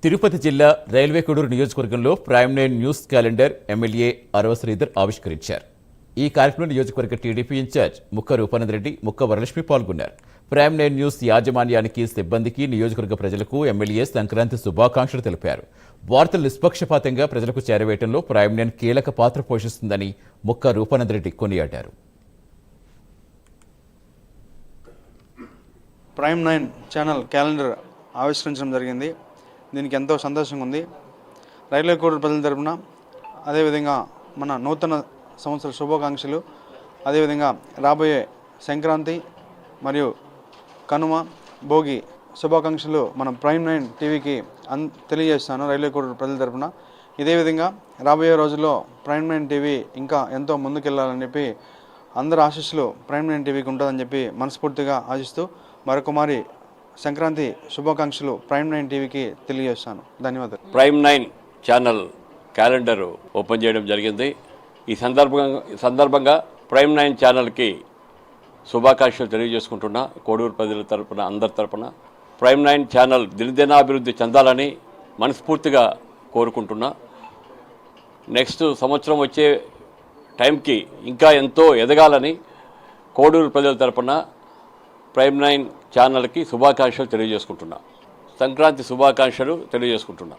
తిరుపతి జిల్లా రైల్వే కోడూరు నియోజకవర్గంలో prime 9 news calendar MLA అరవ శ్రీధర్ ఆవిష్కరించారు. ఈ కార్యక్రమంలో నియోజకవర్గ టీడీపీ ఇన్ఛార్జ్ ముక్క రూపానందరెడ్డి, ముక్క వరలక్ష్మి పాల్గొన్నారు. ప్రైమ్ 9 న్యూస్ యాజమాన్యానికి, సిబ్బందికి, నియోజకవర్గ ప్రజలకు ఎమ్మెల్యే సంక్రాంతి శుభాకాంక్షలు తెలిపారు. వార్తలు నిష్పక్షపాతంగా ప్రజలకు చేరవేయడంలో ప్రైమ్ 9 కీలక పాత్ర పోషిస్తుందని ముక్క రూపానందరెడ్డి కొనియాడారు. ప్రైమ్ 9 ఛానల్ క్యాలెండర్ ఆవిష్కరించడం జరిగింది. దీనికి ఎంతో సంతోషంగా ఉంది. రైల్వే కోడూరు ప్రజల తరపున అదేవిధంగా మన నూతన సంవత్సర శుభాకాంక్షలు, అదేవిధంగా రాబోయే సంక్రాంతి మరియు కనుమ, భోగి శుభాకాంక్షలు మన ప్రైమ్ 9 టీవీకి తెలియజేస్తాను రైల్వే కోడూరు ప్రజల తరపున. ఇదే విధంగా రాబోయే రోజుల్లో ప్రైమ్ 9 టీవీ ఇంకా ఎంతో ముందుకెళ్లాలని చెప్పి అందరి ఆశీస్సులు ప్రైమ్ 9 టీవీకి ఉంటుందని చెప్పి మనస్ఫూర్తిగా ఆశిస్తూ మరొక మారి సంక్రాంతి శుభాకాంక్షలు ప్రైమ్ 9 టీవీకి తెలియజేస్తాను. ధన్యవాదాలు. ప్రైమ్ 9 ఛానల్ క్యాలెండర్ ఓపెన్ చేయడం జరిగింది. ఈ సందర్భంగా ప్రైమ్ 9 ఛానల్కి శుభాకాంక్షలు తెలియజేసుకుంటున్నా. కోడూరు ప్రజల తరపున, అందరి తరపున ప్రైమ్ 9 ఛానల్ దినదినాభివృద్ధి చెందాలని మనస్ఫూర్తిగా కోరుకుంటున్నా. నెక్స్ట్ సంవత్సరం వచ్చే టైంకి ఇంకా ఎంతో ఎదగాలని కోడూరు ప్రజల తరపున ప్రైమ్ 9 ఛానల్కి శుభాకాంక్షలు తెలియజేసుకుంటున్నా. సంక్రాంతి శుభాకాంక్షలు తెలియజేసుకుంటున్నా.